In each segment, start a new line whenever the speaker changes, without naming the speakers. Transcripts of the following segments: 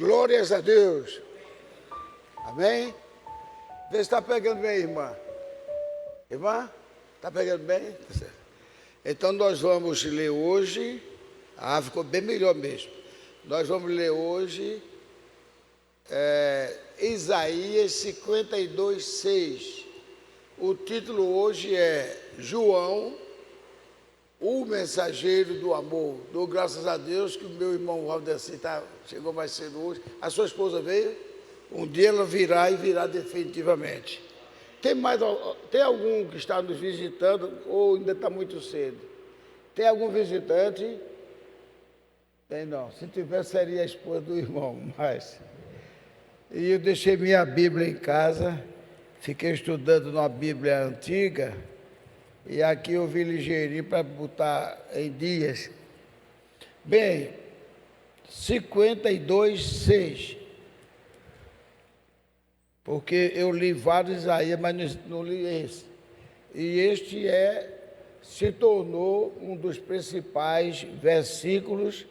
Glórias a Deus. Amém? Vê se está pegando bem, irmã. Irmã, está pegando bem? Tá certo. Então nós vamos ler hoje. Ficou bem melhor mesmo. Nós vamos ler hoje Isaías 52, 6. O título hoje é João, o mensageiro do amor. Dou graças a Deus que o meu irmão Valdeci chegou mais cedo hoje. A sua esposa veio. Um dia ela virá e virá definitivamente. Tem algum que está nos visitando ou ainda está muito cedo? Tem algum visitante? Tem não. Se tivesse, seria a esposa do irmão, mas... E eu deixei minha Bíblia em casa, fiquei estudando numa Bíblia antiga, e aqui eu vi ligeirinho para botar em dias. Bem, 52, 6. Porque eu li vários Isaías, mas não li esse. E este se tornou um dos principais versículos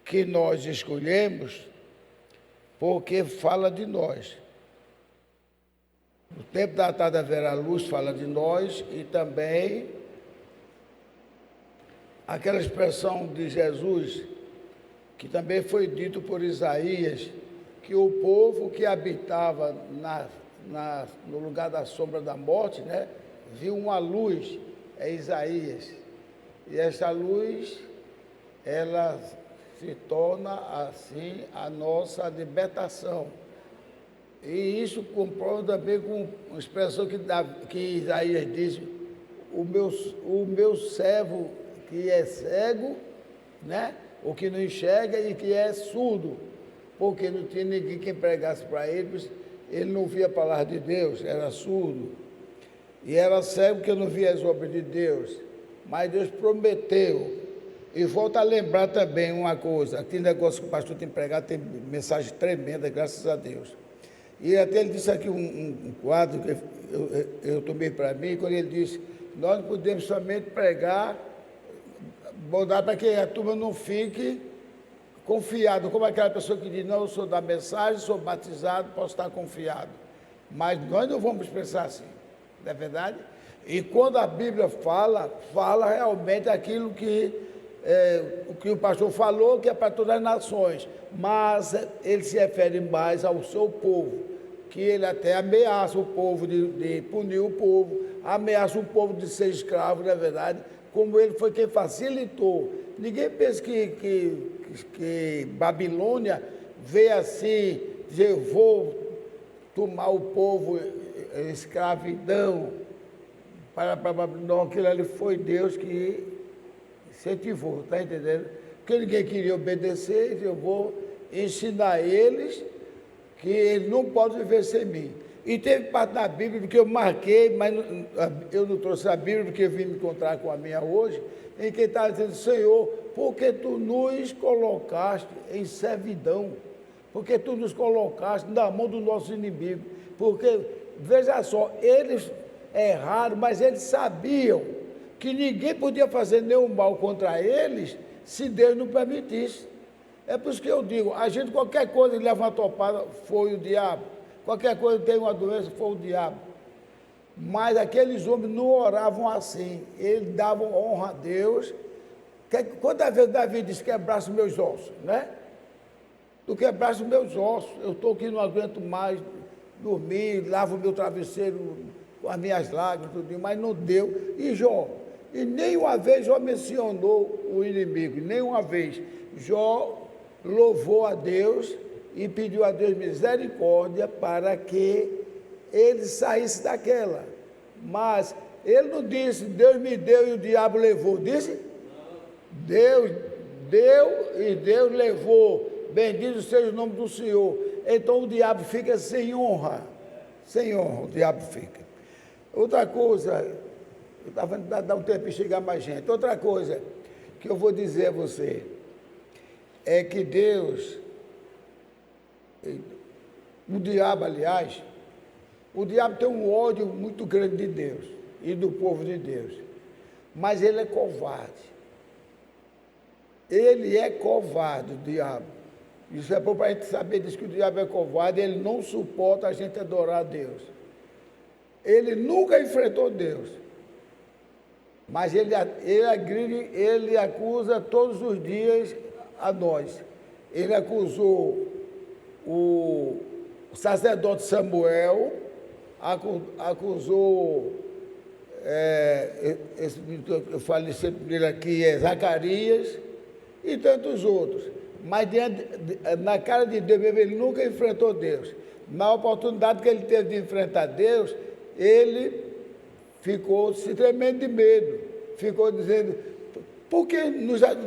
que nós escolhemos, porque fala de nós. No tempo da tarde haverá luz, fala de nós, e também aquela expressão de Jesus, que também foi dito por Isaías, que o povo que habitava no lugar da sombra da morte, viu uma luz, é Isaías. E essa luz, ela se torna assim a nossa libertação. E isso comprova também com uma expressão que Isaías diz, o meu servo que é cego, o que não enxerga e que é surdo, porque não tinha ninguém que pregasse para ele não via a palavra de Deus, era surdo. E era cego porque não via as obras de Deus. Mas Deus prometeu. E volta a lembrar também uma coisa, aquele negócio que o pastor tem pregado, tem mensagem tremenda, graças a Deus. E até ele disse aqui um quadro que eu tomei para mim, quando ele disse, nós não podemos somente pregar, botar para que a turma não fique confiado, como aquela pessoa que diz, não, eu sou da mensagem, sou batizado, posso estar confiado. Mas nós não vamos pensar assim, não é verdade? E quando a Bíblia fala realmente aquilo o que o pastor falou, que é para todas as nações, mas ele se refere mais ao seu povo, que ele até ameaça o povo de punir o povo, ameaça o povo de ser escravo, não é verdade? Como ele foi quem facilitou. Ninguém pensa que Babilônia veio assim, dizer, eu vou tomar o povo escravidão para Babilônia. Não, aquilo ali foi Deus que incentivou, está entendendo? Porque ninguém queria obedecer, eu vou ensinar eles que eles não podem viver sem mim. E teve parte da Bíblia que eu marquei, mas eu não trouxe a Bíblia porque eu vim me encontrar com a minha hoje, em que está dizendo, Senhor, porque tu nos colocaste em servidão, porque tu nos colocaste na mão do nosso inimigo, porque, veja só, eles erraram, mas eles sabiam que ninguém podia fazer nenhum mal contra eles se Deus não permitisse. É por isso que eu digo, a gente qualquer coisa que leva uma topada, foi o diabo. Qualquer coisa que tem uma doença, foi o diabo. Mas aqueles homens não oravam assim. Eles davam honra a Deus. Quantas vezes Davi disse, quebrasse meus ossos, Tu quebrasse meus ossos. Eu estou aqui, não aguento mais dormir, lavo o meu travesseiro com as minhas lágrimas, tudo, mas não deu. E Jó? E nenhuma vez Jó mencionou o inimigo, nenhuma vez. Jó louvou a Deus e pediu a Deus misericórdia para que ele saísse daquela. Mas ele não disse, Deus me deu e o diabo levou. Disse? Deus deu e Deus levou. Bendito seja o nome do Senhor. Então o diabo fica sem honra. Sem honra o diabo fica. Outra coisa, eu estava dando um tempo para chegar mais gente. Outra coisa que eu vou dizer a você é que Deus, o diabo, aliás, o diabo tem um ódio muito grande de Deus e do povo de Deus, mas ele é covarde. Ele é covarde, o diabo. Isso é bom para a gente saber, diz que o diabo é covarde, ele não suporta a gente adorar a Deus. Ele nunca enfrentou Deus. Mas ele acusa todos os dias a nós. Ele acusou o sacerdote Samuel, acusou, eu falei sempre dele aqui, Zacarias e tantos outros. Mas na cara de Deus mesmo, ele nunca enfrentou Deus. Na oportunidade que ele teve de enfrentar Deus, ele ficou se tremendo de medo. Ficou dizendo, por que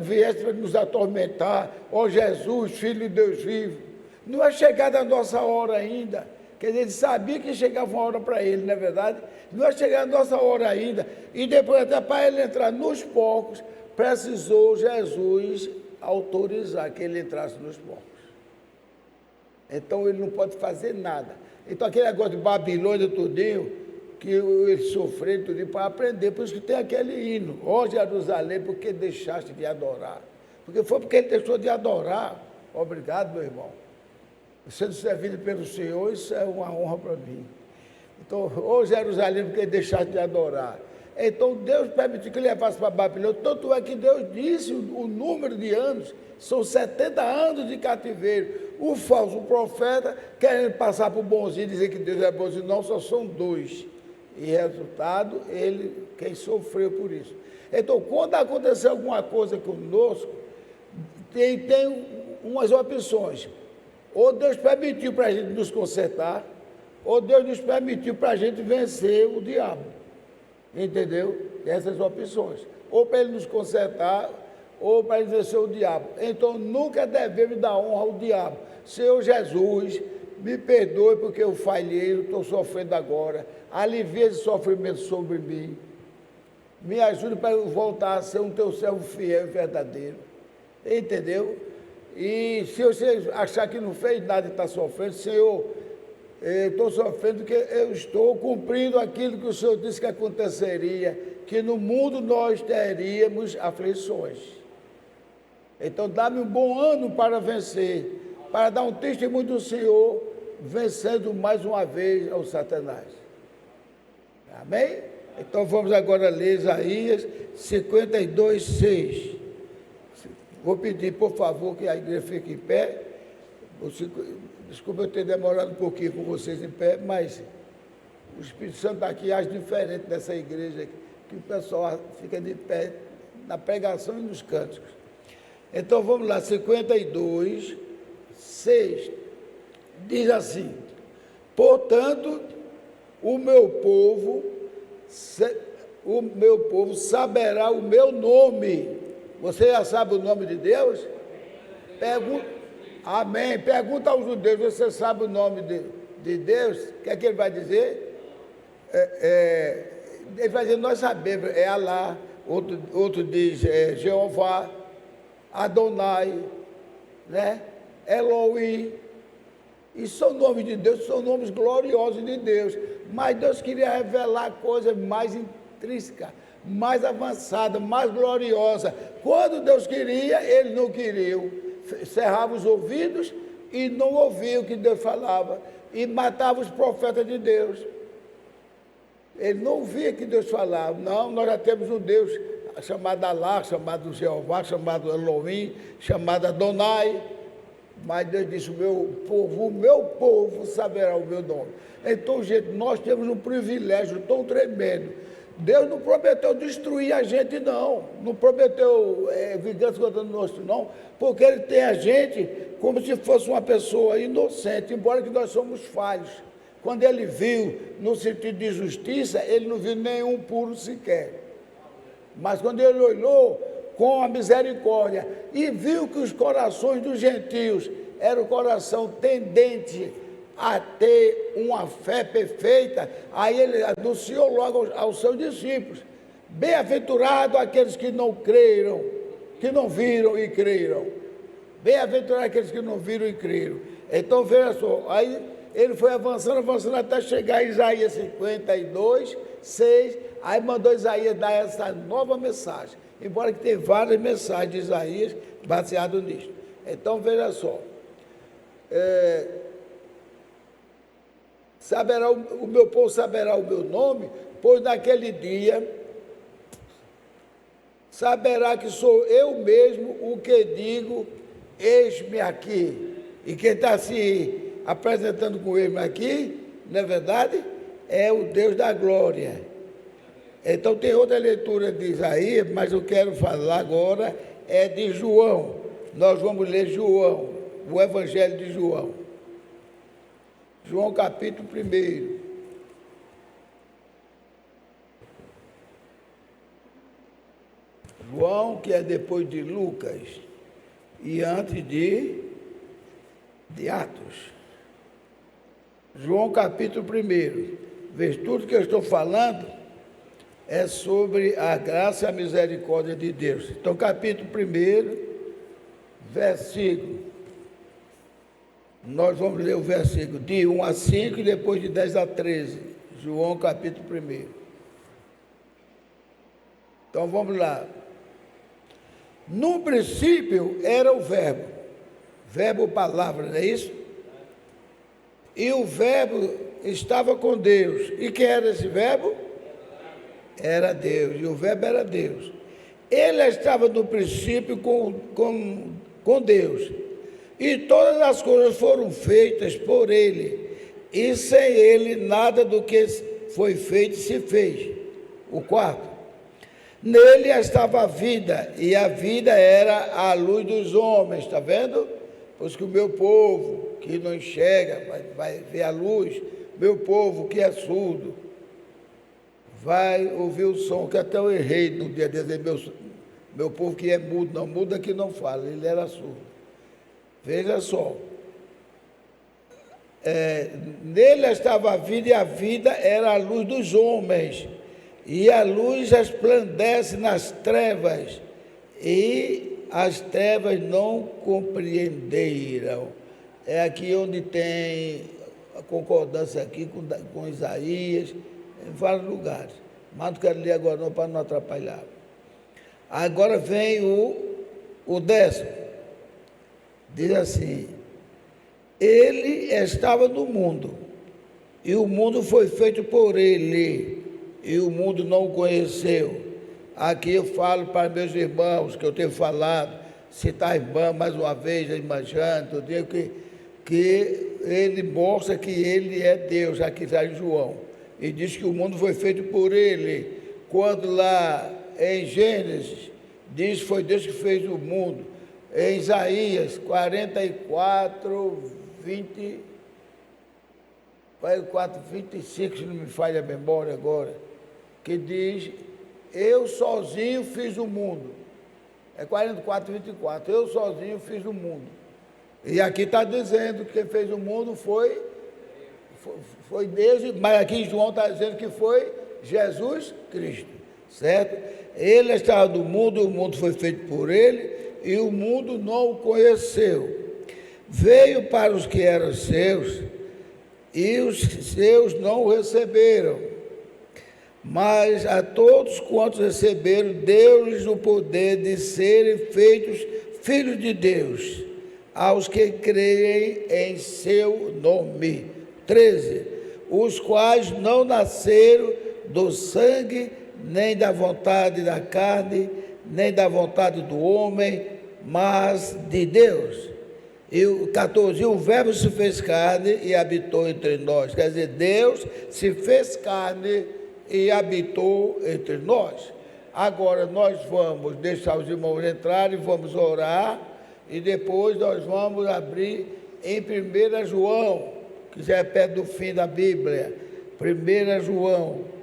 vieste para nos atormentar, ó Jesus, Filho de Deus vivo? Não é chegada a nossa hora ainda. Quer dizer, ele sabia que chegava uma hora para ele, não é verdade? Não é chegada a nossa hora ainda. E depois, até para ele entrar nos porcos, precisou Jesus autorizar que ele entrasse nos porcos. Então ele não pode fazer nada. Então aquele negócio de Babilônia tudinho, que ele sofreu tudinho para aprender, por isso que tem aquele hino, ó Jerusalém, porque deixaste de adorar? Porque foi porque ele deixou de adorar. Obrigado, meu irmão. Sendo servido pelo Senhor, isso é uma honra para mim. Então, ó Jerusalém, porque deixaste de adorar? Então Deus permitiu que ele levasse para Babilônia, tanto é que Deus disse o número de anos, são 70 anos de cativeiro. O falso profeta, querendo passar por bonzinho, dizer que Deus é bonzinho, não, só são 2. E resultado, quem sofreu por isso. Então, quando acontecer alguma coisa conosco, tem umas opções. Ou Deus permitiu para a gente nos consertar, ou Deus nos permitiu para a gente vencer o diabo. Entendeu? Essas opções. Ou para ele nos consertar, ou para ele vencer o diabo. Então, nunca devemos dar honra ao diabo. Senhor Jesus, me perdoe porque eu falhei, eu estou sofrendo agora. Alivia esse sofrimento sobre mim. Me ajude para eu voltar a ser um teu servo fiel e verdadeiro. Entendeu? E se você achar que não fez nada e está sofrendo, Senhor, estou sofrendo porque eu estou cumprindo aquilo que o Senhor disse que aconteceria, que no mundo nós teríamos aflições. Então, dá-me um bom ano para vencer, para dar um testemunho do Senhor, vencendo mais uma vez ao Satanás. Amém? Então, vamos agora ler Isaías 52, 6. Vou pedir, por favor, que a igreja fique em pé. Desculpa eu ter demorado um pouquinho com vocês em pé, mas o Espírito Santo aqui age diferente dessa igreja, que o pessoal fica de pé na pregação e nos cânticos. Então vamos lá, 52, 6, diz assim: portanto, o meu povo saberá o meu nome. Você já sabe o nome de Deus? Amém. Pergunta aos judeus, você sabe o nome de Deus? O que é que ele vai dizer? Ele vai dizer, nós sabemos, é Alá. Outro diz Jeová, Adonai, né? Elohim. Isso são nomes de Deus, são nomes gloriosos de Deus. Mas Deus queria revelar coisas mais intrínsecas, mais avançada, mais gloriosa. Quando Deus queria, ele não queria. Cerrava os ouvidos e não ouvia o que Deus falava. E matava os profetas de Deus. Ele não ouvia o que Deus falava. Não, nós já temos um Deus chamado Alá, chamado Jeová, chamado Elohim, chamado Adonai. Mas Deus disse, o meu povo saberá o meu nome. Então, gente, nós temos um privilégio tão tremendo. Deus não prometeu destruir a gente, não. Não prometeu vingança contra nós, não. Porque Ele tem a gente como se fosse uma pessoa inocente, embora que nós somos falhos. Quando Ele viu no sentido de justiça, Ele não viu nenhum puro sequer. Mas quando Ele olhou com a misericórdia e viu que os corações dos gentios eram o coração tendente a ter uma fé perfeita, aí ele anunciou logo aos seus discípulos: bem-aventurado aqueles que não creram, que não viram e creram. Bem-aventurado aqueles que não viram e creram. Então veja só, aí ele foi avançando até chegar a Isaías 52, 6, aí mandou Isaías dar essa nova mensagem, embora que tem várias mensagens de Isaías baseadas nisso. Então veja só, o meu povo saberá o meu nome, pois naquele dia saberá que sou eu mesmo o que digo, eis-me aqui. E quem está se apresentando com ele aqui, não é verdade? É o Deus da glória. Então tem outra leitura de Isaías, mas eu quero falar agora é de João. Nós vamos ler João, o Evangelho de João. João capítulo 1. João, que é depois de Lucas e antes de Atos. João capítulo 1. Veja, tudo que eu estou falando é sobre a graça e a misericórdia de Deus. Então, capítulo 1, versículo. Nós vamos ler o versículo de 1 a 5 e depois de 10 a 13. João capítulo 1. Então, vamos lá. No princípio era o verbo palavra, não é isso? E o verbo estava com Deus. E quem era esse verbo? Era Deus, e o verbo era Deus. Ele estava no princípio com Deus. E todas as coisas foram feitas por ele. E sem ele nada do que foi feito se fez. O quarto. Nele estava a vida, e a vida era a luz dos homens, está vendo? Pois que o meu povo que não enxerga vai ver a luz, meu povo que é surdo vai ouvir o som, que até eu errei no dia de dizer, meu povo que é mudo, não, mudo é que não fala, ele era surdo. Veja só, nele estava a vida, e a vida era a luz dos homens, e a luz resplandece nas trevas, e as trevas não compreenderam. É aqui onde tem a concordância aqui com Isaías, em vários lugares. Mas não quero ler agora não, para não atrapalhar. Agora vem o 10º. Diz assim: ele estava no mundo, e o mundo foi feito por ele, e o mundo não o conheceu. Aqui eu falo para meus irmãos, que eu tenho falado, citar a irmã mais uma vez, a irmã Jane, que ele mostra que ele é Deus, aqui está em João. E diz que o mundo foi feito por ele. Quando lá em Gênesis, diz que foi Deus que fez o mundo. Em Isaías 44, 25, se não me falha a memória agora, que diz, eu sozinho fiz o mundo. É 44, 24, eu sozinho fiz o mundo. E aqui está dizendo que quem fez o mundo foi Deus, mas aqui João está dizendo que foi Jesus Cristo, certo? Ele estava no mundo, o mundo foi feito por ele, e o mundo não o conheceu. Veio para os que eram seus, e os seus não o receberam. Mas a todos quantos receberam, deu-lhes o poder de serem feitos filhos de Deus, aos que creem em seu nome. 13. Os quais não nasceram do sangue, nem da vontade da carne, nem da vontade do homem, mas de Deus. E o 14, e o verbo se fez carne e habitou entre nós. Quer dizer, Deus se fez carne e habitou entre nós. Agora nós vamos deixar os irmãos entrarem, vamos orar, e depois nós vamos abrir em 1 João, que já é perto do fim da Bíblia. 1 João.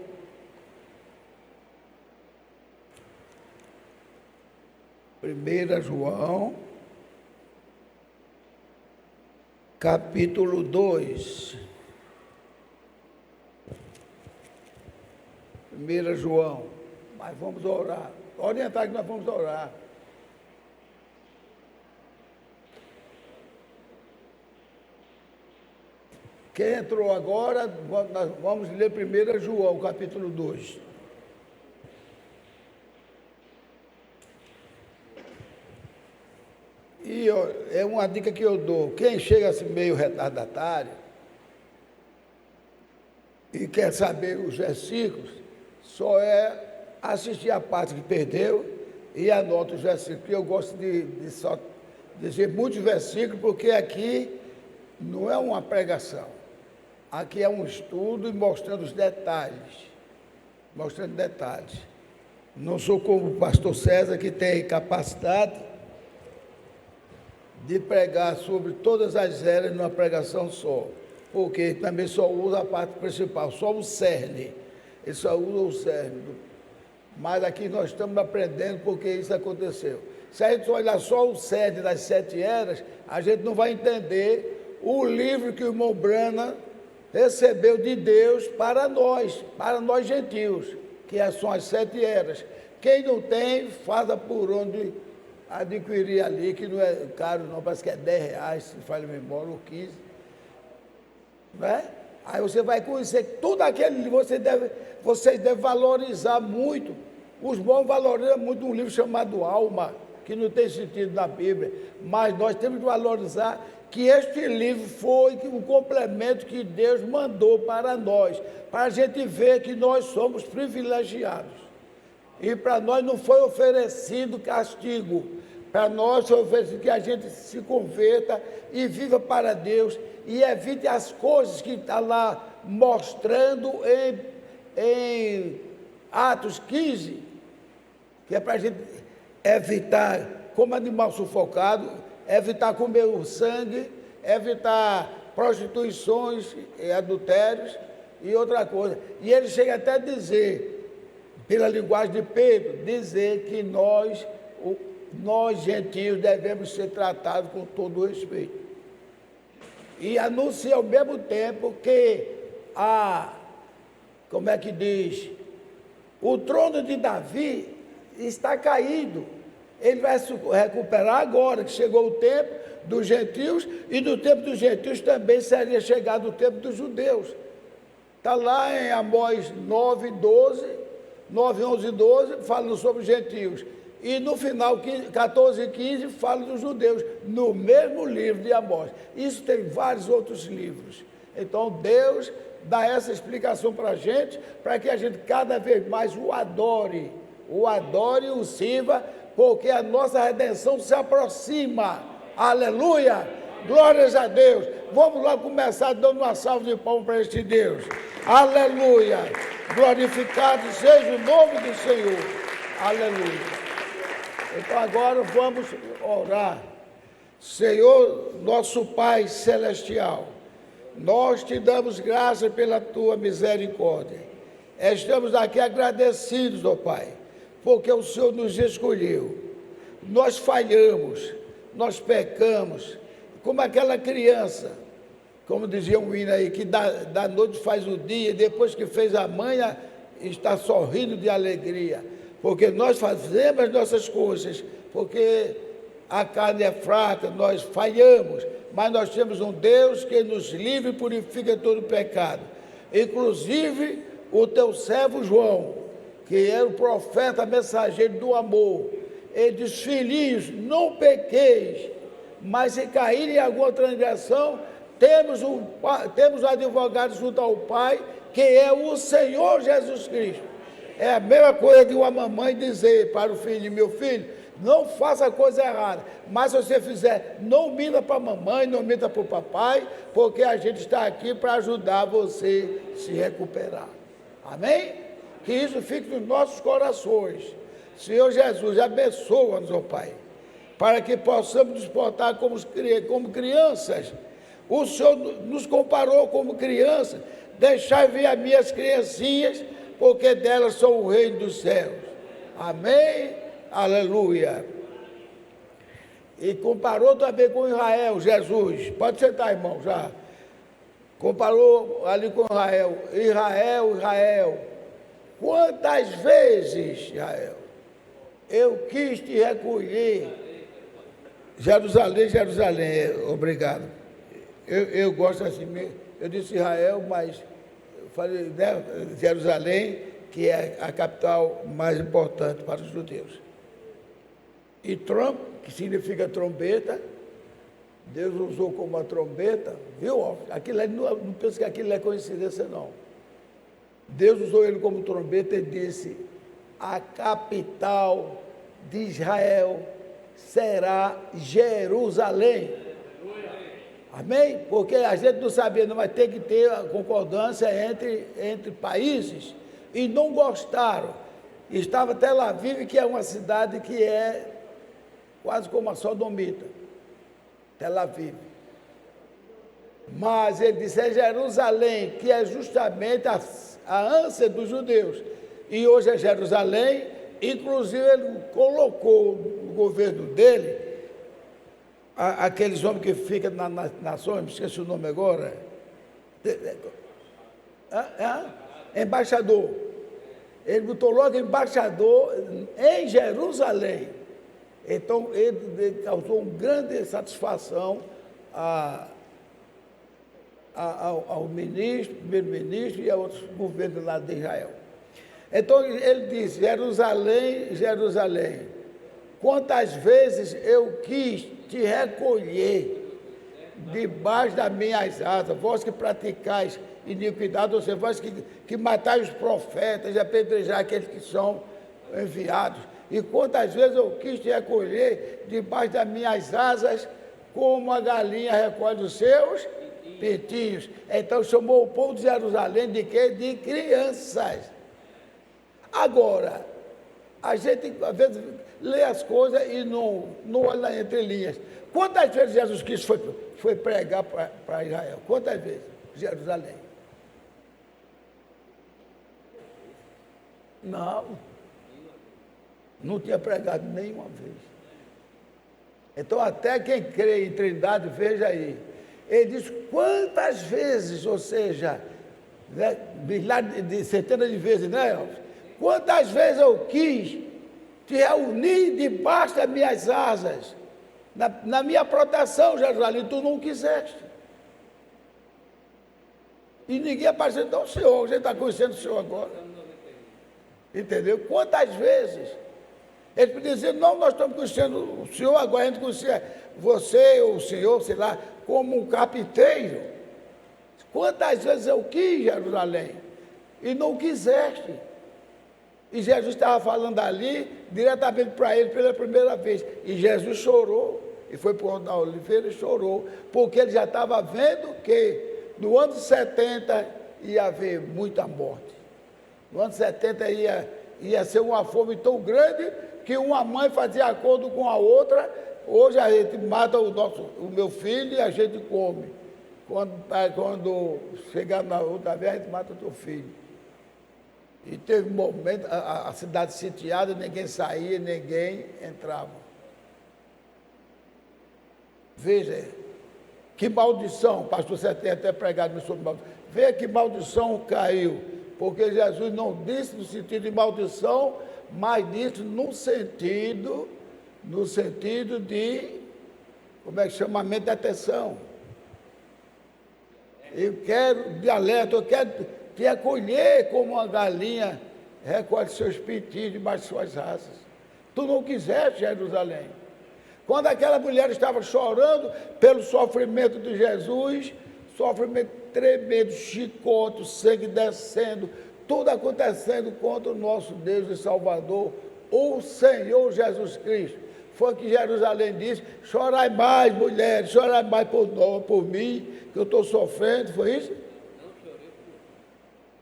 Capítulo 2. 1 João. Mas vamos orar. Orientar que nós vamos orar. Quem entrou agora, nós vamos ler 1 João, capítulo 2. é uma dica que eu dou. Quem chega assim meio retardatário e quer saber os versículos, só é assistir a parte que perdeu e anota os versículos. Eu gosto de só dizer muitos versículos, porque aqui não é uma pregação. Aqui é um estudo e mostrando os detalhes. Mostrando detalhes. Não sou como o pastor César, que tem capacidade de pregar sobre todas as eras numa pregação só, porque também só usa a parte principal, só o cerne. Ele só usa o cerne. Mas aqui nós estamos aprendendo porque isso aconteceu. Se a gente olhar só o cerne das 7 eras, a gente não vai entender o livro que o irmão Branham recebeu de Deus para nós gentios, que são as 7 eras. Quem não tem, faça por onde adquirir ali, que não é caro não, parece que é R$10, se faz memória, ou 15. Né? Aí você vai conhecer tudo aquele livro, vocês devem valorizar muito. Os bons valorizam muito um livro chamado Alma, que não tem sentido na Bíblia, mas nós temos que valorizar que este livro foi um complemento que Deus mandou para nós, para a gente ver que nós somos privilegiados. E para nós não foi oferecido castigo, para nós foi oferecido que a gente se converta e viva para Deus e evite as coisas que está lá mostrando em Atos 15, que é para a gente evitar, como animal sufocado, evitar comer o sangue, evitar prostituições e adultérios e outra coisa. E ele chega até a dizer, pela linguagem de Pedro, dizer que nós gentios devemos ser tratados com todo respeito. E anuncia ao mesmo tempo que como é que diz, o trono de Davi está caído. Ele vai se recuperar agora, que chegou o tempo dos gentios, e do tempo dos gentios também seria chegado o tempo dos judeus. Está lá em Amós 9, 11 e 12, falando sobre os gentios. E no final, 14 e 15, fala dos judeus, no mesmo livro de Amós. Isso tem vários outros livros. Então, Deus dá essa explicação para a gente, para que a gente cada vez mais o adore e o sirva, porque a nossa redenção se aproxima. Aleluia! Glórias a Deus! Vamos lá começar dando uma salva de palmas para este Deus. Aleluia! Glorificado seja o nome do Senhor. Aleluia! Então agora vamos orar. Senhor, nosso Pai celestial, nós te damos graças pela tua misericórdia. Estamos aqui agradecidos, ó Pai, porque o Senhor nos escolheu. Nós falhamos, nós pecamos, como aquela criança, como dizia um hino aí, que da noite faz o dia, e depois que fez a manhã, está sorrindo de alegria, porque nós fazemos as nossas coisas, porque a carne é fraca, nós falhamos, mas nós temos um Deus que nos livra e purifica todo o pecado, inclusive o teu servo João, que era o profeta mensageiro do amor. Ele diz: filhinhos, não pequeis, mas se caírem em alguma transgressão, temos um advogado junto ao Pai, que é o Senhor Jesus Cristo. É a mesma coisa de uma mamãe dizer para o filho: meu filho, não faça coisa errada, mas se você fizer, não minta para a mamãe, não minta para o papai, porque a gente está aqui para ajudar você a se recuperar. Amém? Que isso fique nos nossos corações. Senhor Jesus, abençoa-nos, ó Pai, para que possamos nos portar como crianças. O Senhor nos comparou como crianças. Deixai vir as minhas criancinhas, porque delas sou o reino dos céus. Amém? Aleluia. E comparou também com Israel, Jesus. Pode sentar, irmão, já. Comparou ali com Israel. Israel. Quantas vezes, Israel, eu quis te recolher. Jerusalém, obrigado. Eu gosto assim mesmo. Eu disse Israel, mas eu falei, né, Jerusalém, que é a capital mais importante para os judeus. E Trump, que significa trombeta, Deus usou como uma trombeta, viu? Aquilo aí, não pensa que aquilo é coincidência, não. Deus usou ele como trombeta e disse: a capital de Israel será Jerusalém. Amém? Porque a gente não sabia, não, mas tem que ter a concordância entre países. E não gostaram. Estava Tel Aviv, que é uma cidade que é quase como a sodomita. Tel Aviv. Mas ele disse, é Jerusalém, que é justamente a ânsia dos judeus. E hoje é Jerusalém, inclusive ele colocou no governo dele aqueles homens que ficam nas nações, esqueci o nome agora. Embaixador. Ele botou logo embaixador em Jerusalém. Então, ele causou uma grande satisfação ao ministro, primeiro-ministro e a outros governos lá de Israel. Então, ele disse, Jerusalém, Jerusalém, quantas vezes eu quis te recolher debaixo das minhas asas, vós que praticais iniquidade, ou seja, vós que matais os profetas e apedrejar aqueles que são enviados. E quantas vezes eu quis te recolher debaixo das minhas asas, como a galinha recolhe os seus pintinhos. Então chamou o povo de Jerusalém de quê? De crianças. Agora, a gente às vezes lê as coisas e não olha entre linhas. Quantas vezes Jesus Cristo foi pregar para Israel? Quantas vezes? Jerusalém. Não tinha pregado nenhuma vez. Então, até quem crê em Trindade, veja aí. Ele diz quantas vezes, ou seja, né, milhares de centenas de vezes, né, Elvis? Quantas vezes eu quis te reunir debaixo das minhas asas, na minha proteção, Jerusalém, tu não quiseste. E ninguém apareceu, então, o Senhor, a gente está conhecendo o Senhor agora. Entendeu? Quantas vezes? Ele podia dizer, não, nós estamos conhecendo o Senhor, agora a gente conhecia você ou o Senhor, sei lá, como um carpinteiro. Quantas vezes eu quis, Jerusalém, e não quiseste. E Jesus estava falando ali, diretamente para ele pela primeira vez. E Jesus chorou, e foi para o Alto da Oliveira e chorou, porque ele já estava vendo que no ano 70 ia haver muita morte. No ano 70 ia ser uma fome tão grande que uma mãe fazia acordo com a outra. Hoje a gente mata o meu filho e a gente come. Quando chegar na outra vez, a gente mata o teu filho. E teve um momento, a cidade sitiada, ninguém saía, ninguém entrava. Veja, que maldição, pastor Sérgio tem até pregado sobre maldição. Veja que maldição caiu, porque Jesus não disse no sentido de maldição, mas disse no sentido de, como é que chamamento de atenção. Eu quero, de alerta, eu quero te acolher como uma galinha recolhe seus pintinhos debaixo de suas asas. Tu não quiseste, Jerusalém. Quando aquela mulher estava chorando pelo sofrimento de Jesus, sofrimento tremendo, chicote, sangue descendo, tudo acontecendo contra o nosso Deus e Salvador, o Senhor Jesus Cristo. Foi que Jerusalém disse, chorai mais, mulheres, chorai mais por mim, que eu estou sofrendo. Foi isso?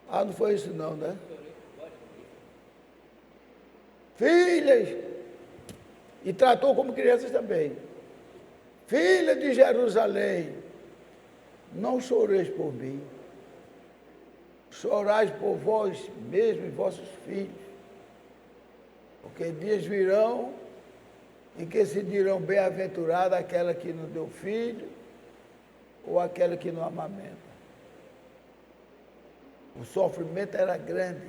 Não foi isso não, né? Filhas, e tratou como crianças também. Filha de Jerusalém, não choreis por mim, chorais por vós mesmos e vossos filhos, porque dias virão em que se dirão bem-aventurada aquela que não deu filho ou aquela que não amamenta. O sofrimento era grande.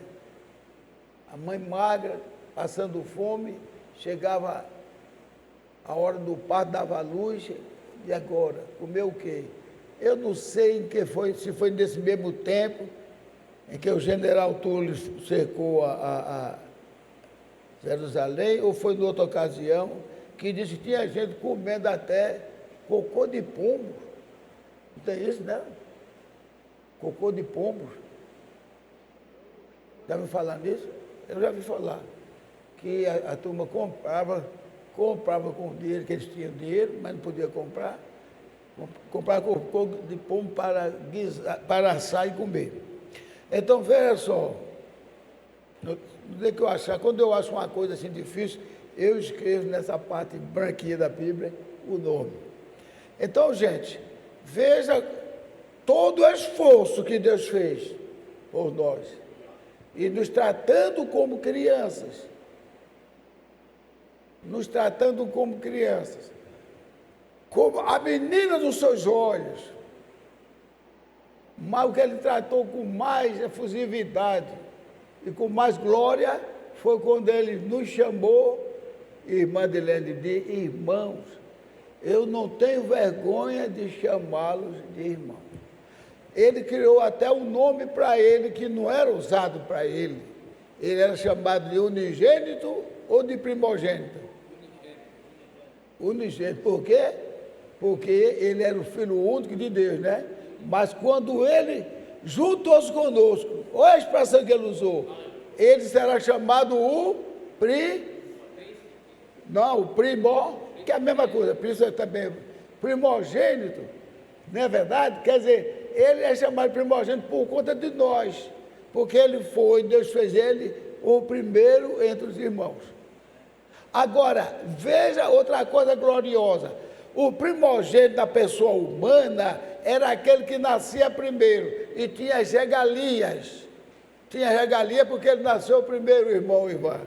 A mãe magra, passando fome, chegava a hora do parto, dava a luz, e agora? Comeu o quê? Eu não sei em que foi, se foi nesse mesmo tempo em que o general Túlio cercou a Jerusalém, ou foi em outra ocasião, que disse que tinha gente comendo até cocô de pombo. Não tem isso, né? Cocô de pombo. Já ouviu falar nisso? Eu já ouvi falar. Que a turma comprava com dinheiro, que eles tinham dinheiro, mas não podia comprar. Comprava cocô de pombo para assar e comer. Então, veja só. Quando eu acho uma coisa assim difícil, eu escrevo nessa parte branquinha da Bíblia o nome. Então, gente, veja todo o esforço que Deus fez por nós. E nos tratando como crianças. Nos tratando como crianças. Como a menina dos seus olhos. Mas o que ele tratou com mais efusividade e com mais glória foi quando ele nos chamou, irmã Dilene, de irmãos. Eu não tenho vergonha de chamá-los de irmãos. Ele criou até um nome para ele que não era usado para ele. Ele era chamado de unigênito ou de primogênito? Unigênito. Por quê? Porque ele era o filho único de Deus, né? Mas quando ele juntou-se conosco, olha a expressão que ele usou, ele será chamado o que é a mesma coisa, por isso é também primogênito, não é verdade? Quer dizer, ele é chamado de primogênito por conta de nós, porque Deus fez ele o primeiro entre os irmãos. Agora, veja outra coisa gloriosa, o primogênito da pessoa humana era aquele que nascia primeiro e tinha as regalias. Tinha regalia porque ele nasceu primeiro, irmão e irmã.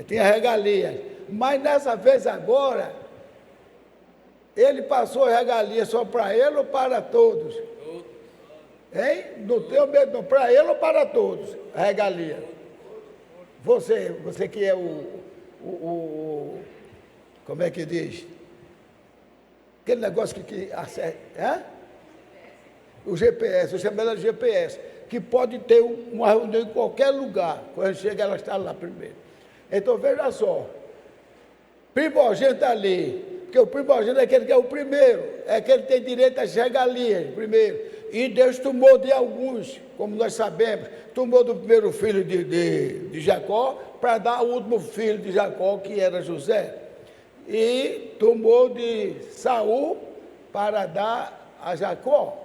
Tinha regalias. Mas nessa vez agora, ele passou a regalia só para ele ou para todos? Hein? Não tenho medo, não. Para ele ou para todos? A regalia. Você que é como é que diz? Aquele negócio que acerta. O GPS, eu chamo ela de GPS, que pode ter uma reunião em qualquer lugar. Quando chega, ela está lá primeiro. Então, veja só, primogênito ali, porque o primogênito é aquele que é o primeiro, é aquele que tem direito às regalias, primeiro. E Deus tomou de alguns, como nós sabemos, tomou do primeiro filho de Jacó, para dar ao último filho de Jacó, que era José. E tomou de Saul para dar a Jacó.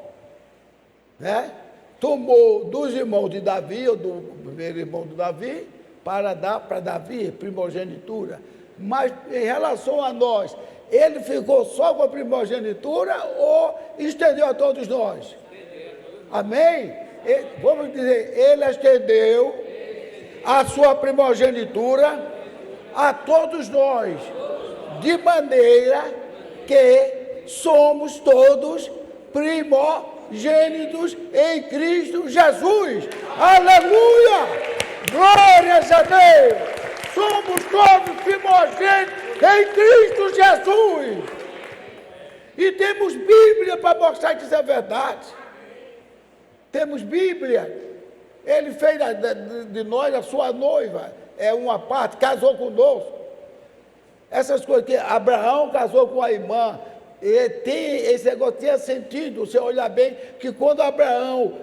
Né? Tomou dos irmãos de Davi, ou do primeiro irmão de Davi, para dar para Davi primogenitura. Mas em relação a nós, ele ficou só com a primogenitura ou estendeu a todos nós? Amém? Vamos dizer, ele estendeu a sua primogenitura a todos nós, de maneira que somos todos primogênitos em Cristo Jesus. Aleluia! Glórias a Deus! Somos todos primogênitos em Cristo Jesus. E temos Bíblia para mostrar que isso é verdade. Temos Bíblia. Ele fez de nós a sua noiva. É uma parte, casou conosco. Essas coisas que Abraão casou com a irmã. Esse negócio tinha sentido, você olhar bem, que quando Abraão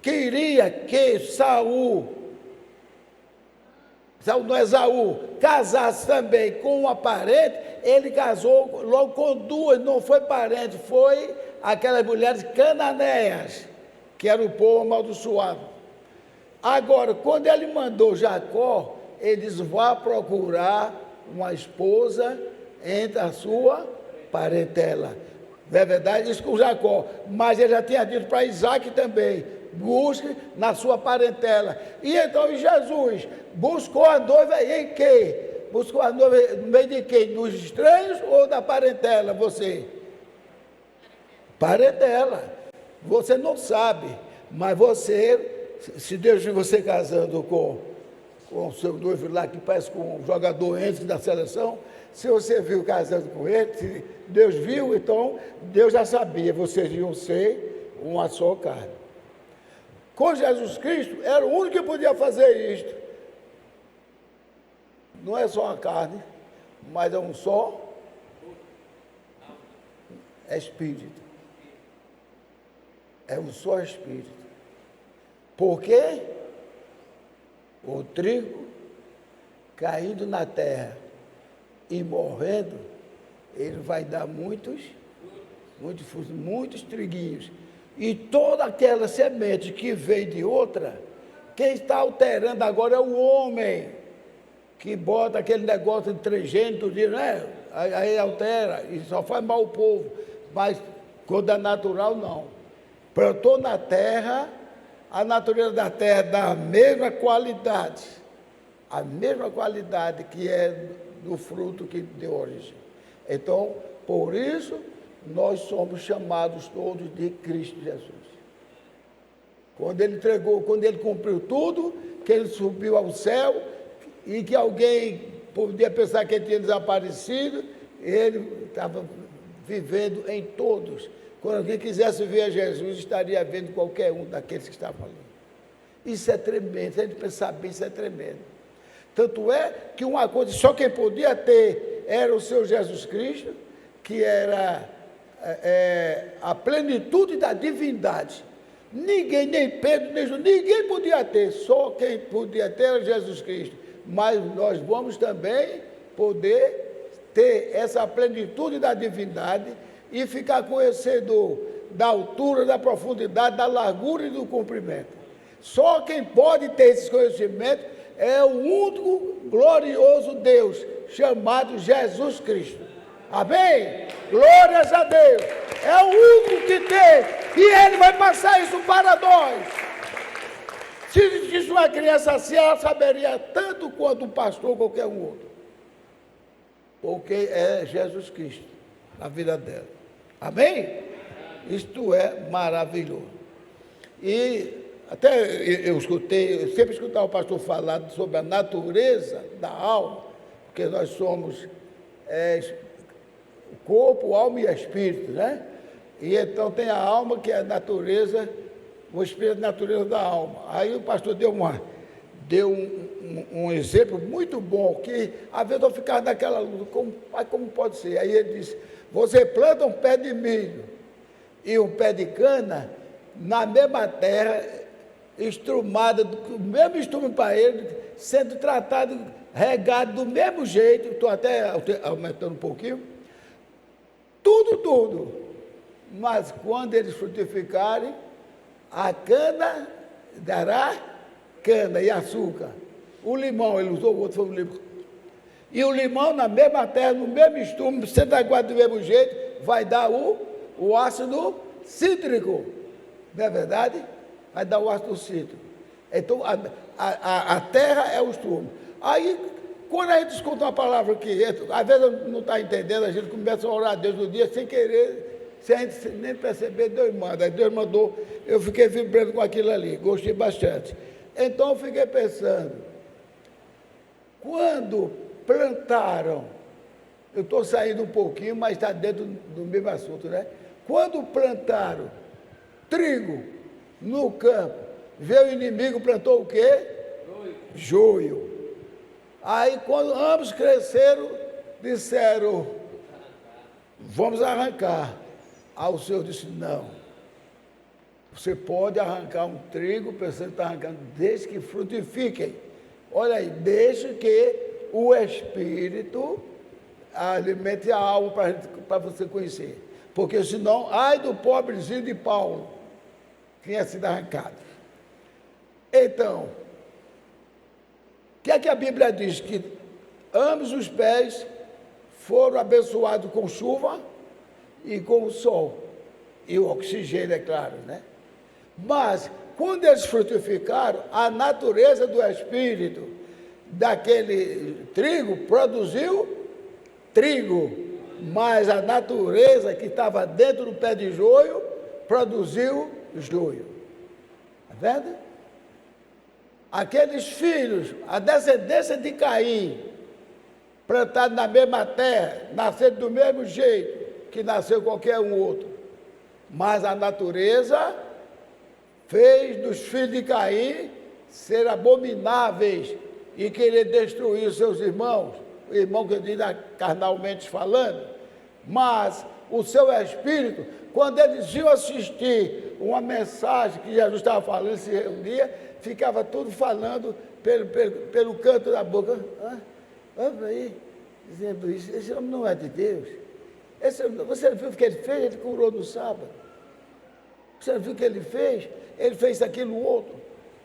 queria que Saul não é Esaú, casasse também com uma parente, ele casou logo com duas, não foi parente, foi aquelas mulheres cananeias, que era o povo amaldiçoado. Agora, quando ele mandou Jacó, ele disse, vá procurar uma esposa entre a sua parentela. Não é verdade? Isso com Jacó. Mas ele já tinha dito para Isaac também, busque na sua parentela. E então Jesus buscou a noiva em quê? Buscou a noiva no meio de quem? Dos estranhos ou da parentela, você? Parentela. Você não sabe, mas você, se Deus viu você casando com o seu noivo lá, que parece com um jogador antes da seleção, se você viu casando com ele, se Deus viu, então Deus já sabia, vocês iam ser uma só carne. Com Jesus Cristo, era o único que podia fazer isto. Não é só uma carne, mas é um só. é espírito. É um só espírito. Por quê? O trigo caindo na terra e morrendo, ele vai dar muitos triguinhos. E toda aquela semente que vem de outra, quem está alterando agora é o homem, que bota aquele negócio de transgênico, né? Aí altera e só faz mal ao povo. Mas quando é natural, não. Plantou na terra, a natureza da terra dá a mesma qualidade que é do fruto que deu origem. Então, por isso, nós somos chamados todos de Cristo Jesus. Quando ele entregou, quando ele cumpriu tudo, que ele subiu ao céu e que alguém podia pensar que ele tinha desaparecido, ele estava vivendo em todos. Quando alguém quisesse ver Jesus, estaria vendo qualquer um daqueles que estavam ali. Isso é tremendo, se a gente pensar bem, isso é tremendo. Tanto é que uma coisa, só quem podia ter era o Senhor Jesus Cristo, que era a plenitude da divindade. Ninguém, nem Pedro, nem João, ninguém podia ter, só quem podia ter era Jesus Cristo. Mas nós vamos também poder ter essa plenitude da divindade e ficar conhecedor da altura, da profundidade, da largura e do comprimento. Só quem pode ter esses conhecimentos é o único glorioso Deus, chamado Jesus Cristo. Amém? Glórias a Deus. É o único que tem. E Ele vai passar isso para nós. Se existisse uma criança assim, ela saberia tanto quanto um pastor ou qualquer um outro. Porque é Jesus Cristo na vida dela. Amém? Isto é maravilhoso. E até eu sempre escutava o pastor falar sobre a natureza da alma, porque nós somos corpo, alma e espírito, né? E então tem a alma, que é a natureza, o espírito é a natureza da alma. Aí o pastor deu um exemplo muito bom, que às vezes eu ficava naquela luta, como pode ser? Aí ele disse, você planta um pé de milho e um pé de cana na mesma terra, estrumada, o mesmo estrume para ele, sendo tratado, regado do mesmo jeito, estou até aumentando um pouquinho, tudo. Mas quando eles frutificarem, a cana dará cana e açúcar. O limão, ele usou o outro, foi o limão. E o limão na mesma terra, no mesmo estrume, sendo aguado do mesmo jeito, vai dar o ácido cítrico. Não é verdade? Vai dar o ácido cítrico. Então, a terra é o estrume. Aí, quando a gente escuta uma palavra que às vezes não está entendendo, a gente começa a orar a Deus no dia sem querer, sem a gente nem perceber, Deus manda. Aí Deus mandou, eu fiquei vibrando com aquilo ali, gostei bastante. Então eu fiquei pensando, quando plantaram, eu estou saindo um pouquinho, mas está dentro do mesmo assunto, né? Quando plantaram trigo no campo, veio o inimigo, plantou o quê? Joio. Aí quando ambos cresceram, disseram, vamos arrancar. Aí o Senhor disse, não. Você pode arrancar um trigo, pensando que está arrancando, desde que frutifiquem. Olha aí, deixe que o Espírito alimente a alma para você conhecer. Porque senão, ai do pobrezinho de Paulo, tinha sido arrancado. Então, o que é que a Bíblia diz? Que ambos os pés foram abençoados com chuva e com o sol. E o oxigênio, é claro, né? Mas, quando eles frutificaram, a natureza do Espírito daquele trigo produziu trigo, mas a natureza que estava dentro do pé de joio produziu joio. Está vendo? Aqueles filhos, a descendência de Caim, plantados na mesma terra, nasceram do mesmo jeito que nasceu qualquer um outro. Mas a natureza fez dos filhos de Caim ser abomináveis e querer destruir os seus irmãos, o irmão que eu digo carnalmente falando, mas o seu espírito, quando eles iam assistir uma mensagem que Jesus estava falando, se reunia, ficava tudo falando pelo canto da boca. Olha aí, dizendo isso, esse homem não é de Deus. Você viu o que ele fez? Ele curou no sábado. Você viu o que ele fez? Ele fez aquilo outro.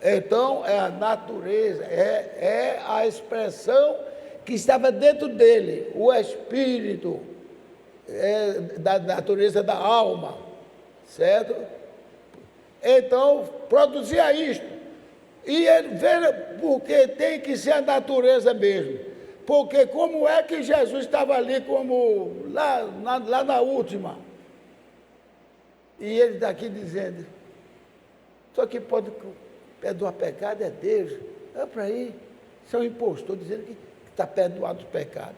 Então, é a natureza, é a expressão que estava dentro dele, o espírito da natureza da alma, certo? Então, produzia isto. E ele veja porque tem que ser a natureza mesmo. Porque como é que Jesus estava ali como lá na última? E ele está aqui dizendo, só que pode perdoar pecado é Deus. Olha para aí, isso é um impostor dizendo que está perdoado o pecado.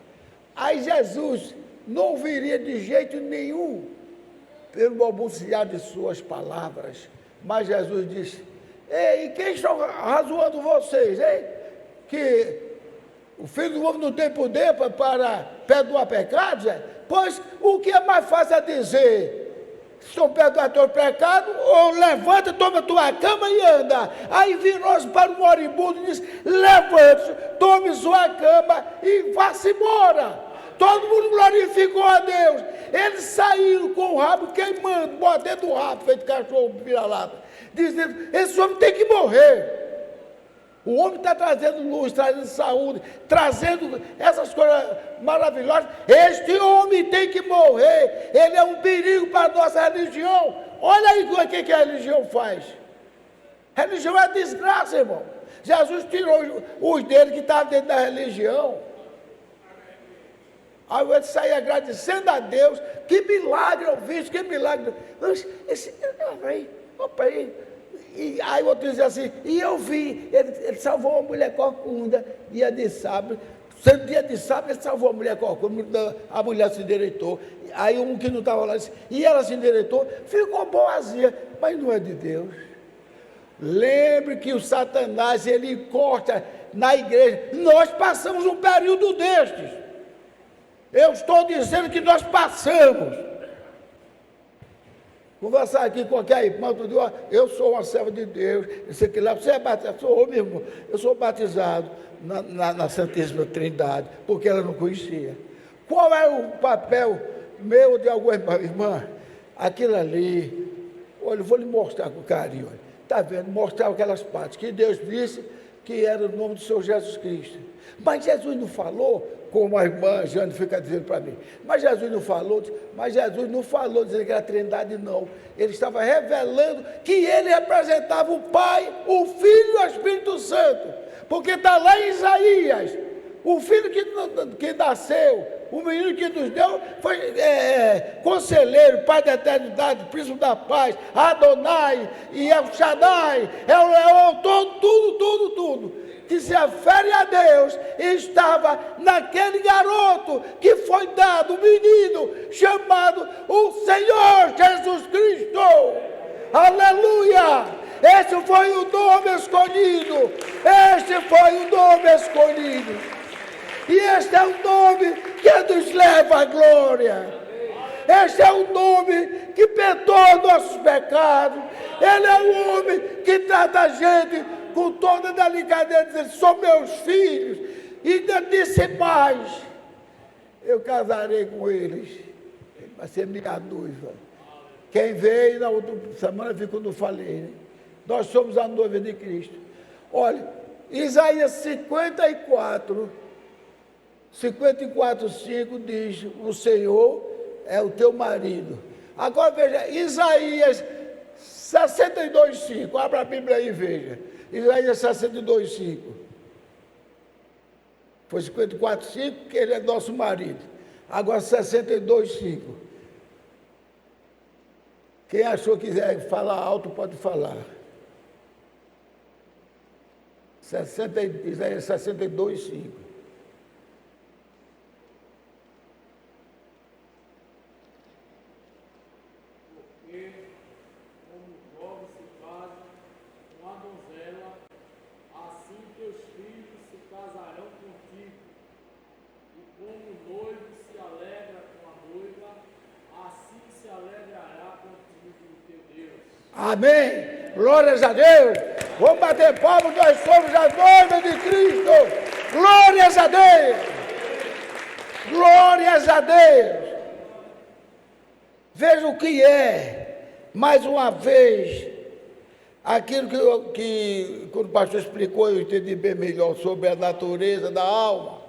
Aí Jesus não viria de jeito nenhum pelo balbuciar de suas palavras. Mas Jesus disse, ei, quem estão razoando vocês, hein? Que o Filho do Homem não tem poder para perdoar pecados? Pois o que é mais fácil a dizer? Estou perdoando teu pecado, ou levanta, toma tua cama e anda. Aí virou-se para o moribundo e disse, levante, tome sua cama e vá-se embora. Todo mundo glorificou a Deus. Eles saíram com o rabo queimando, mordendo o rabo, feito cachorro vira-lata, dizendo, esse homem tem que morrer. O homem está trazendo luz, trazendo saúde, trazendo essas coisas maravilhosas. Este homem tem que morrer. Ele é um perigo para a nossa religião. Olha aí o que a religião faz. Religião é desgraça, irmão. Jesus tirou os dele que estavam dentro da religião. Aí ele sair agradecendo a Deus. Que milagre eu vi, que milagre. Opa aí. E aí o outro dizia assim, e eu vi, ele salvou uma mulher corcunda, dia de sábado, sendo dia de sábado ele salvou a mulher corcunda, a mulher se endireitou. Aí um que não estava lá disse, e ela se endireitou, ficou boazinha, mas não é de Deus. Lembre que o Satanás, ele corta na igreja, nós passamos um período destes. Eu estou dizendo que nós passamos. Conversar aqui com qualquer irmão, tu diz, eu sou uma serva de Deus, isso aqui lá, você é batizado, sou meu irmão, eu sou batizado na Santíssima Trindade, porque ela não conhecia. Qual é o papel meu de alguma irmã? Aquilo ali, olha, eu vou lhe mostrar com carinho, está vendo? Mostrar aquelas partes que Deus disse que era o nome do Senhor Jesus Cristo. Mas Jesus não falou, como a irmã Jane fica dizendo para mim, mas Jesus não falou dizendo que era a Trindade, não. Ele estava revelando que ele representava o Pai, o Filho e o Espírito Santo, porque está lá em Isaías, o Filho que nasceu, o menino que nos deu, foi conselheiro, Pai da eternidade, Príncipe da paz, Adonai, e El Shaddai, é o Leão, tudo. Que se afere a Deus, estava naquele garoto que foi dado, um menino chamado o Senhor Jesus Cristo. Aleluia! Esse foi o nome escolhido. E este é o nome que nos leva à glória. Este é o nome que perdoa nossos pecados. Ele é o homem que trata a gente com toda delicadeza, dizendo, são meus filhos. E ainda disse mais, eu casarei com eles. Ele vai ser minha noiva. Quem veio na outra semana viu quando eu falei, né? Nós somos a noiva de Cristo. Olha, Isaías 54, 5 diz, o Senhor é o teu marido. Agora veja, Isaías 62:5, abra a Bíblia aí e veja. Isaías 62:5. Foi 54:5, que ele é nosso marido. Agora 62:5. Quem achou que quiser falar alto, pode falar. Isaías 62:5. Amém? Glórias a Deus. Vamos bater palmas, nós somos a noiva de Cristo. Glórias a Deus. Glórias a Deus. Veja o que é, mais uma vez, aquilo que quando o pastor explicou, eu entendi bem melhor sobre a natureza da alma.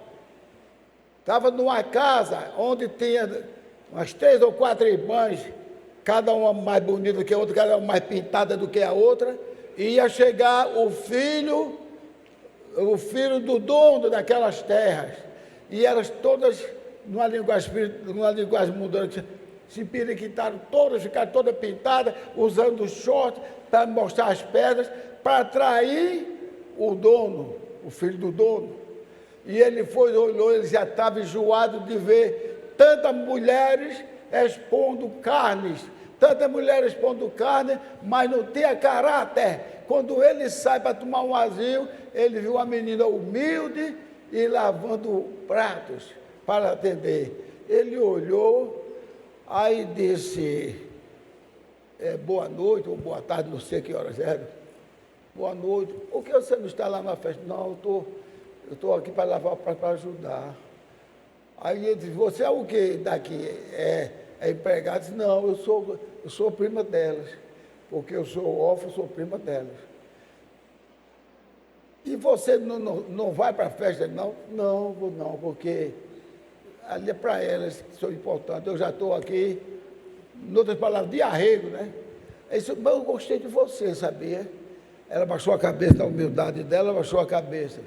Estava numa casa onde tinha umas 3 ou 4 irmãs, cada uma mais bonita do que a outra, cada uma mais pintada do que a outra, e ia chegar o filho do dono daquelas terras, e elas todas, numa linguagem mudante, se periquitaram todas, ficaram todas pintadas, usando short para mostrar as pernas, para atrair o dono, o filho do dono. E ele foi, olhou, ele já estava enjoado de ver tantas mulheres expondo carne, mas não tinha caráter. Quando ele sai para tomar um vazio, ele viu uma menina humilde e lavando pratos para atender. Ele olhou, aí disse, boa noite ou boa tarde, não sei que horas era. Boa noite. Por que você não está lá na festa? Não, eu estou aqui para lavar prato para ajudar. Aí ele disse, você é o que daqui? É empregado? Disse, não, eu sou prima delas, porque eu sou órfão, sou prima delas. E você não vai para a festa? Não, vou não, porque ali é para elas que são importantes. Eu já estou aqui, em outras palavras, de arrego, né? Mas eu gostei de você, sabia? Ela baixou a cabeça, na humildade dela, baixou a cabeça.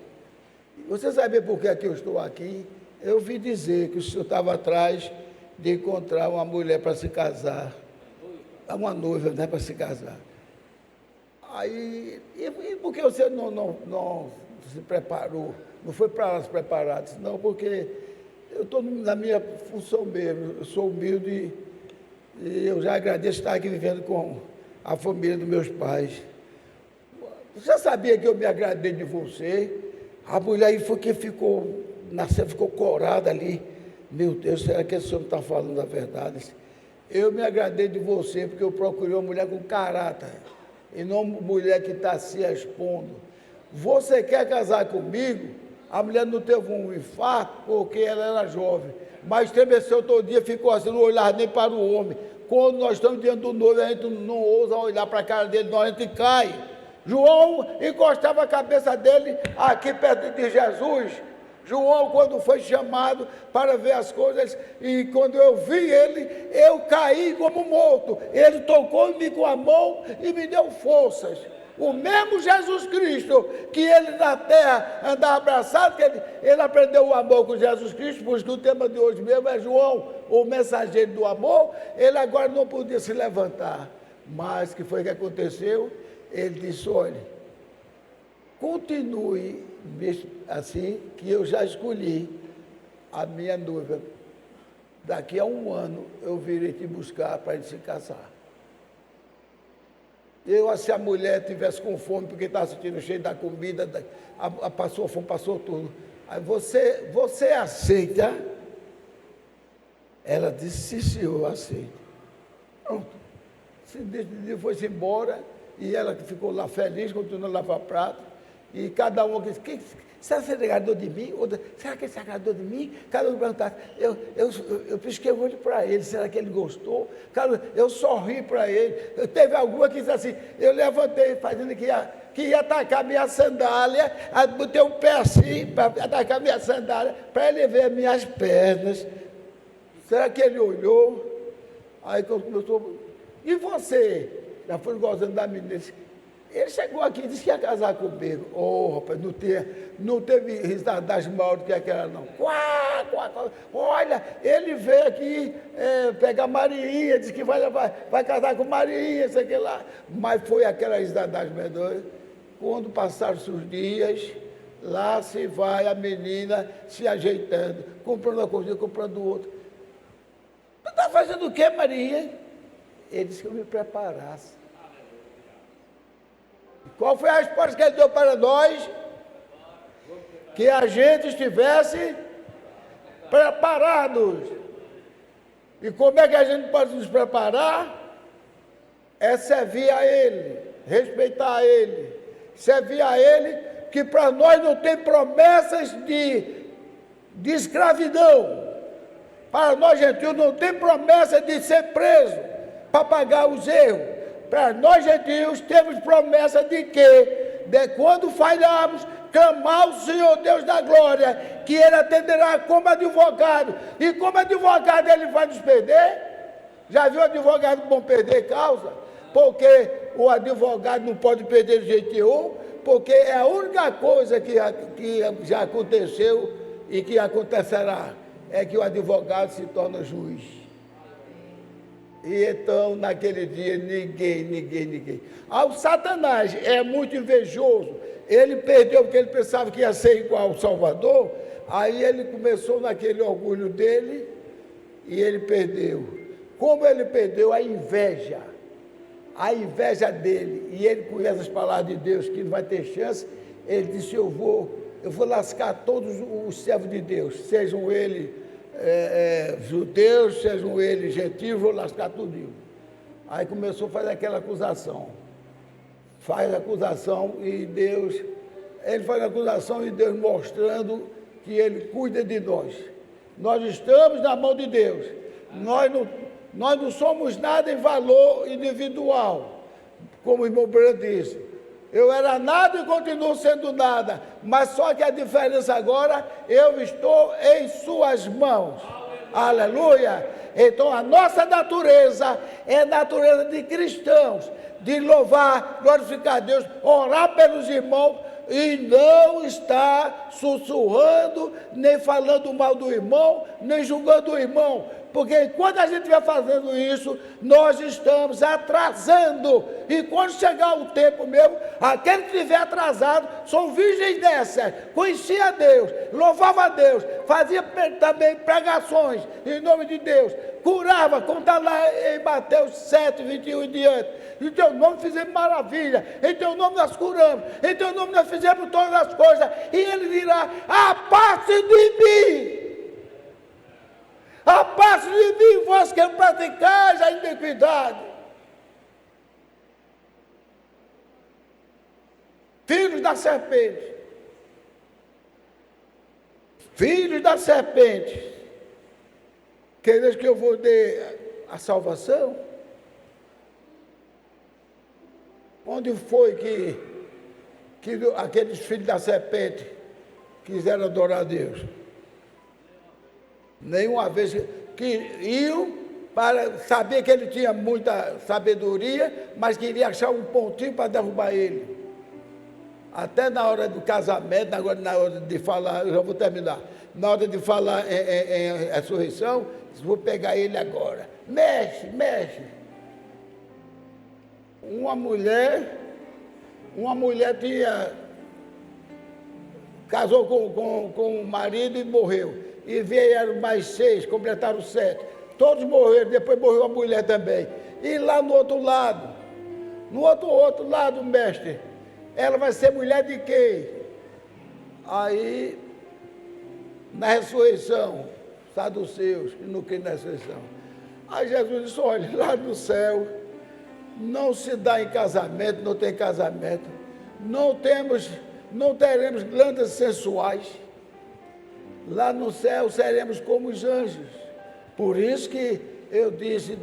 Você sabia por que eu estou aqui? Eu ouvi dizer que o senhor estava atrás de encontrar uma mulher para se casar. Uma noiva, né, para se casar. Aí, e por que você não se preparou? Não foi para lá se preparar? Disse, não, porque eu estou na minha função mesmo, eu sou humilde e eu já agradeço estar aqui vivendo com a família dos meus pais. Você sabia que eu me agradei de você? A mulher aí foi que ficou corada ali. Meu Deus, será que esse senhor não está falando a verdade? Eu me agradei de você porque eu procurei uma mulher com caráter e não uma mulher que está se expondo. Você quer casar comigo? A mulher não teve um infarto porque ela era jovem, mas estremeceu todo dia, ficou assim, não olhava nem para o homem. Quando nós estamos diante do noivo, a gente não ousa olhar para a cara dele, não, a gente cai. João encostava a cabeça dele aqui perto de Jesus. João, quando foi chamado para ver as coisas, e quando eu vi ele, eu caí como morto. Ele tocou em mim com a mão e me deu forças. O mesmo Jesus Cristo, que ele na terra andava abraçado, que ele aprendeu o amor com Jesus Cristo, pois o tema de hoje mesmo é João, o mensageiro do amor. Ele agora não podia se levantar. Mas o que foi que aconteceu? Ele disse, olha, continue assim, que eu já escolhi a minha noiva. Daqui a 1 ano eu virei te buscar para a gente se casar. Se a mulher tivesse com fome, porque estava sentindo cheio da comida, passou fome, passou tudo. Aí você aceita? Ela disse, sim, senhor, eu aceito. Pronto. Foi-se embora, e ela ficou lá feliz, continuou a lavar prato. E cada um disse, será que você se agradou de mim? Será que ele se agradou de mim? Cada um perguntava, eu pisquei o olho para ele, será que ele gostou? Eu sorri para ele. Teve alguma que disse assim, eu levantei fazendo que ia atacar minha sandália, botei um pé assim para atacar minha sandália, para ele ver as minhas pernas. Será que ele olhou? Aí começou, e você? Já foi gozando da menina. Ele chegou aqui e disse que ia casar comigo. Rapaz, não teve risadagem maior do que aquela, não. Quá, quá, quá. Olha, ele veio aqui pegar Maria, disse que vai casar com Maria, sei que lá. Mas foi aquela risadagem medonha. Quando passaram-se os dias, lá se vai a menina se ajeitando, comprando uma coisa, comprando outra. Tu está fazendo o quê, Maria? Ele disse que eu me preparasse. Qual foi a resposta que ele deu para nós? Que a gente estivesse preparados. E como é que a gente pode nos preparar? é servir a Ele, respeitar a Ele, servir a Ele, que para nós não tem promessas de escravidão. Para nós, gentios, não tem promessa de ser preso para pagar os erros. Para nós, gentios, temos promessa de que, quando falharmos, clamar ao Senhor Deus da glória, que Ele atenderá como advogado. E como advogado Ele vai nos perder? Já viu advogado bom perder causa? Porque o advogado não pode perder de jeito nenhum, porque é a única coisa que já aconteceu e que acontecerá, é que o advogado se torna juiz. E então, naquele dia, ninguém. O Satanás é muito invejoso. Ele perdeu porque ele pensava que ia ser igual ao Salvador. Aí ele começou naquele orgulho dele e ele perdeu. Como ele perdeu? A inveja dele. E ele conhece as palavras de Deus, que não vai ter chance. Ele disse, eu vou lascar todos os servos de Deus, sejam eles judeus, sejam eles gentios, vou lascar tudinho. Aí começou a fazer aquela acusação. Ele faz a acusação e Deus mostrando que Ele cuida de nós. Nós estamos na mão de Deus. Nós não somos nada em valor individual, como o irmão Branco disse. Eu era nada e continuo sendo nada, mas só que a diferença agora, eu estou em suas mãos. Aleluia! Então a nossa natureza é natureza de cristãos, de louvar, glorificar a Deus, orar pelos irmãos e não estar sussurrando, nem falando mal do irmão, nem julgando o irmão. Porque enquanto a gente vai fazendo isso, nós estamos atrasando. E quando chegar o tempo mesmo, aquele que estiver atrasado, são virgens dessas, conhecia Deus, louvava a Deus, fazia também pregações em nome de Deus, curava, como está lá em Mateus 7, 21 e diante. Em teu nome fizemos maravilha, em teu nome nós curamos, em teu nome nós fizemos todas as coisas. E ele dirá, aparte de mim. Aparte de mim, vós que praticais a iniquidade. Filhos da serpente. Filhos da serpente. Quereis que eu vou dar a salvação? Onde foi que aqueles filhos da serpente quiseram adorar a Deus? Nenhuma vez que iam para saber que ele tinha muita sabedoria, mas queria achar um pontinho para derrubar ele. Até na hora do casamento, agora na hora de falar, eu já vou terminar, na hora de falar em ressurreição, vou pegar ele agora. Mexe. Uma mulher casou com o marido e morreu. E vieram mais 6, completaram 7. Todos morreram, depois morreu a mulher também. E lá no outro lado, mestre, ela vai ser mulher de quem? Aí, na ressurreição, saduceus, que não creem na ressurreição. Aí Jesus disse, olha, lá no céu, não se dá em casamento, não tem casamento, não teremos glândulas sensuais. Lá no céu seremos como os anjos. Por isso que eu disse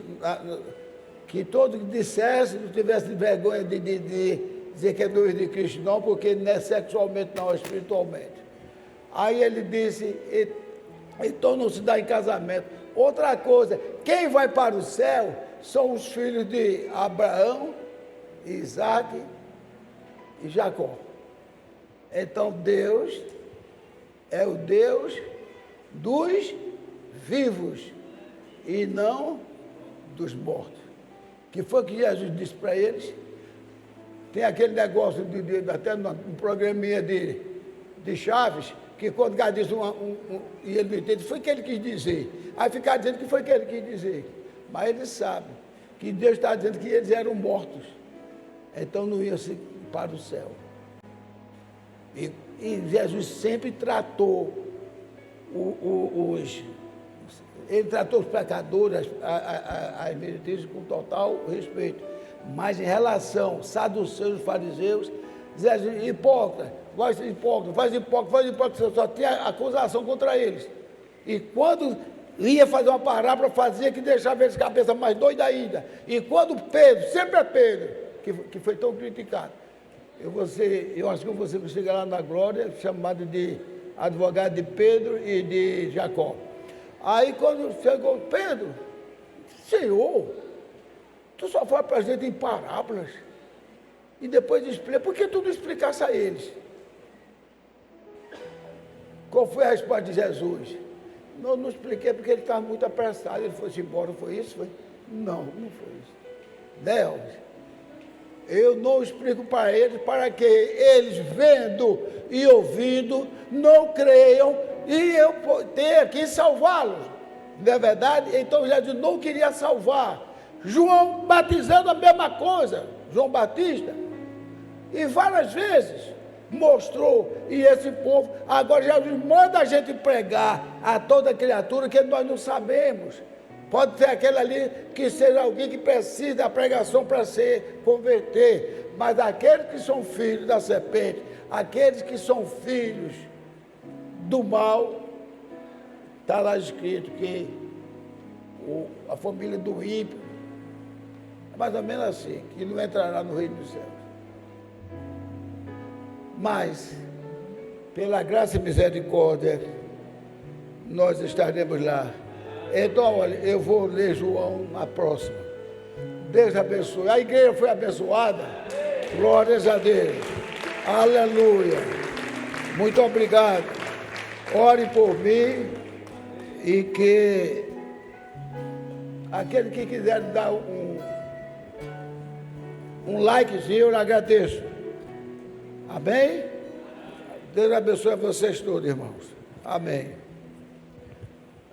que todo que dissesse, não tivesse vergonha de dizer que é noivo de Cristo, não, porque não é sexualmente, não, é espiritualmente. Aí ele disse, então não se dá em casamento. Outra coisa, quem vai para o céu são os filhos de Abraão, Isaac e Jacó. Então Deus é o Deus dos vivos e não dos mortos. Que foi que Jesus disse para eles? Tem aquele negócio, até no programinha de Chaves, que quando o cara diz e ele não entende, foi o que ele quis dizer. Aí ficar dizendo que foi o que ele quis dizer. Mas ele sabe que Deus está dizendo que eles eram mortos. Então não iam para o céu. E Jesus sempre tratou ele tratou os pecadores, as meretrizes com total respeito. Mas em relação saduceus e fariseus, dizia hipócrita, vai ser hipócrita, faz hipócrita, só tinha acusação contra eles. E quando ia fazer uma parábola, fazia que deixava eles cabeça mais doida ainda. E quando Pedro, sempre é Pedro, que foi tão criticado, eu acho que você vai chegar lá na glória, chamado de advogado de Pedro e de Jacó. Aí quando chegou Pedro, Senhor, tu só fala para a gente em parábolas. E depois explica, por que tu não explicasse a eles? Qual foi a resposta de Jesus? Não expliquei porque ele estava muito apressado, ele foi embora, foi isso? Foi? Não foi isso. Deus, eu não explico para eles, para que eles vendo e ouvindo, não creiam, e eu tenha que salvá-los. Não é verdade? Então Jesus não queria salvar. João batizando a mesma coisa, João Batista, e várias vezes mostrou, e esse povo, agora Jesus manda a gente pregar a toda criatura que nós não sabemos. Pode ser aquele ali que seja alguém que precisa da pregação para se converter, mas aqueles que são filhos da serpente, aqueles que são filhos do mal, está lá escrito que a família do ímpio, é mais ou menos assim, que não entrará no reino dos céus. Mas, pela graça e misericórdia, nós estaremos lá. Então, olha, eu vou ler João na próxima. Deus abençoe. A igreja foi abençoada. Glórias a Deus. Aleluia. Muito obrigado. Ore por mim e que aquele que quiser dar um likezinho, eu lhe agradeço. Amém? Deus abençoe a vocês todos, irmãos. Amém.